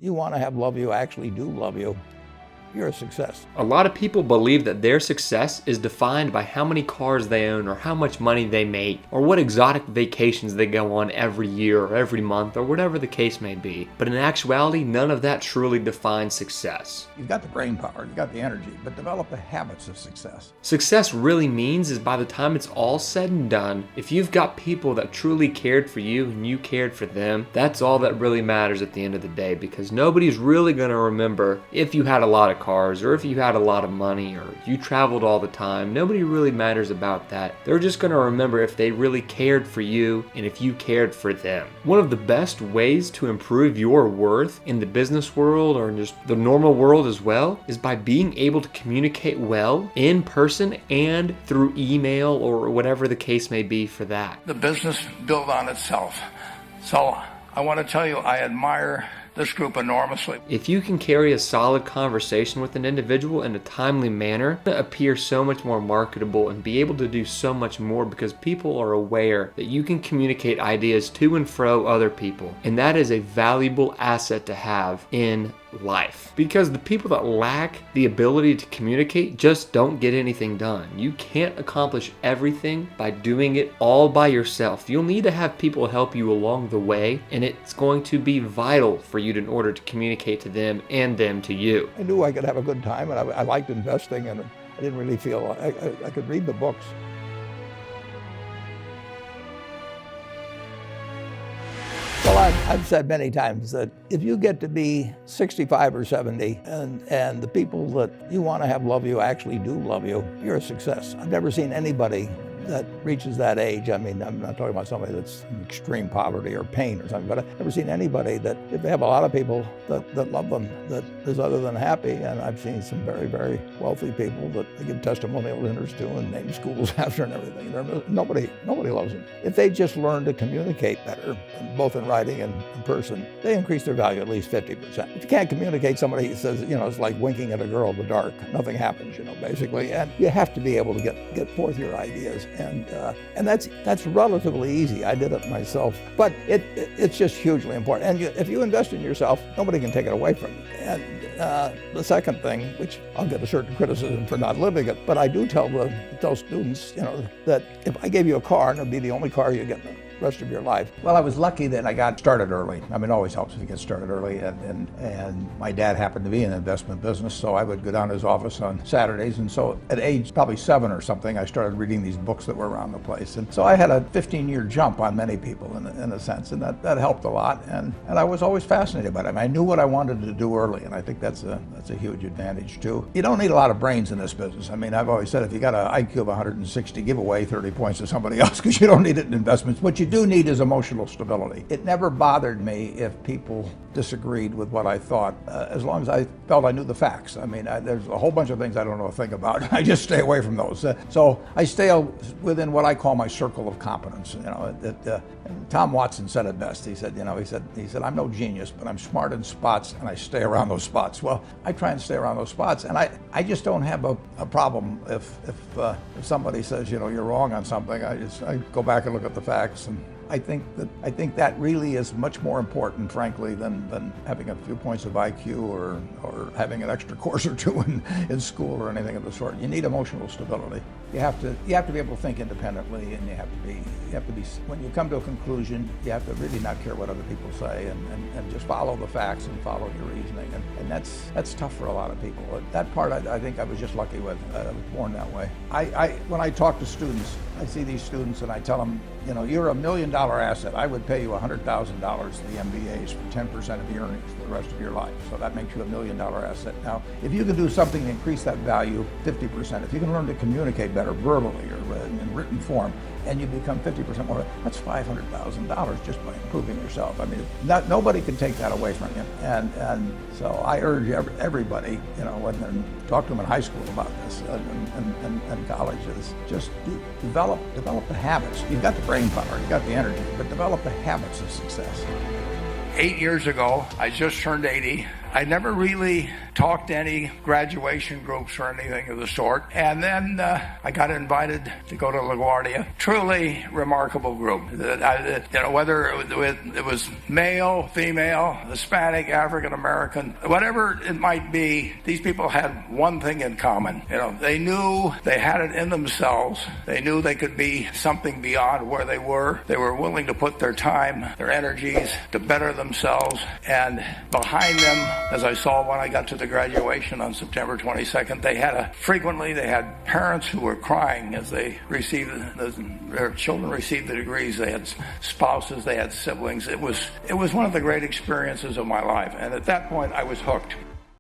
you want to have love you actually do love you, you're a success. A lot of people believe that their success is defined by how many cars they own or how much money they make or what exotic vacations they go on every year or every month or whatever the case may be. But in actuality, none of that truly defines success. You've got the brain power, you've got the energy, but develop the habits of success. Success really means is by the time it's all said and done, if you've got people that truly cared for you and you cared for them, that's all that really matters at the end of the day, because nobody's really going to remember if you had a lot of cars or if you had a lot of money or you traveled all the time. Nobody really matters about that. They're just going to remember if they really cared for you and if you cared for them. One of the best ways to improve your worth in the business world or in just the normal world as well is by being able to communicate well in person and through email or whatever the case may be for that. The business built on itself. So I want to tell you, I admire this group enormously. If you can carry a solid conversation with an individual in a timely manner, it appears so much more marketable and be able to do so much more because people are aware that you can communicate ideas to and fro other people. And that is a valuable asset to have in life, because the people that lack the ability to communicate just don't get anything done. You can't accomplish everything by doing it all by yourself. You'll need to have people help you along the way, and it's going to be vital for you in order to communicate to them and them to you. I knew I could have a good time, and I liked investing, and I didn't really feel I could read the books. Well, I've said many times that if you get to be 65 or 70 and the people that you want to have love you actually do love you, you're a success. I've never seen anybody that reaches that age. I mean, I'm not talking about somebody that's in extreme poverty or pain or something, but I've never seen anybody that, if they have a lot of people that love them, that is other than happy. And I've seen some very, very wealthy people that they give testimonial dinners to and name schools after and everything. Nobody loves them. If they just learn to communicate better, both in writing and in person, they increase their value at least 50%. If you can't communicate, somebody says, it's like winking at a girl in the dark. Nothing happens, basically. And you have to be able to get forth your ideas. And that's relatively easy. I did it myself, but it's just hugely important. And if you invest in yourself, nobody can take it away from you. And the second thing, which I'll get a certain criticism for not living it, but I do tell students, that if I gave you a car and it'd be the only car you get in the rest of your life. Well, I was lucky that I got started early. I mean, it always helps if you get started early. And my dad happened to be in the investment business, so I would go down to his office on Saturdays. And so at age probably 7 or something, I started reading these books that were around the place. And so I had a 15-year jump on many people in a sense, and that helped a lot. And I was always fascinated by it. I mean, I knew what I wanted to do early, and I think that's a huge advantage too. You don't need a lot of brains in this business. I mean, I've always said if you got an IQ of 160, give away 30 points to somebody else because you don't need it in investments. What you do need is emotional stability. It never bothered me if people disagreed with what I thought, as long as I felt I knew the facts. I mean, there's a whole bunch of things I don't know a thing about. I just stay away from those. So I stay within what I call my circle of competence. And Tom Watson said it best. He said, I'm no genius, but I'm smart in spots, and I stay around those spots. Well, I try and stay around those spots, and I just don't have a problem if somebody says, you're wrong on something. I go back and look at the facts, and I think that really is much more important, frankly, than having a few points of IQ or having an extra course or two in school or anything of the sort. You need emotional stability. You have to be able to think independently, and you have to be when you come to a conclusion, you have to really not care what other people say and just follow the facts and follow your reasoning. And that's tough for a lot of people. That part I think I was just lucky with. I was born that way. When I talk to students, I see these students and I tell them, you're $1 million asset. I would pay you $100,000 to the MBAs for 10% of the earnings for the rest of your life. So that makes you $1 million asset. Now, if you can do something to increase that value 50%, if you can learn to communicate better verbally or in written form, and you become 50% more, that's $500,000 just by improving yourself. I mean, nobody can take that away from you. And so I urge everybody, when they talk to them in high school about this and colleges, just develop the habits. You've got the brain power, you've got the energy, but develop the habits of success. 8 years ago, I just turned 80. I never really talked to any graduation groups or anything of the sort. And then I got invited to go to LaGuardia. Truly remarkable group. Whether it was male, female, Hispanic, African American, whatever it might be, these people had one thing in common. They knew they had it in themselves. They knew they could be something beyond where they were. They were willing to put their time, their energies to better themselves. And behind them, as I saw when I got to the graduation on September 22nd, they had parents who were crying as they received their children received the degrees. They had spouses, they had siblings. It was one of the great experiences of my life. And at that point, I was hooked.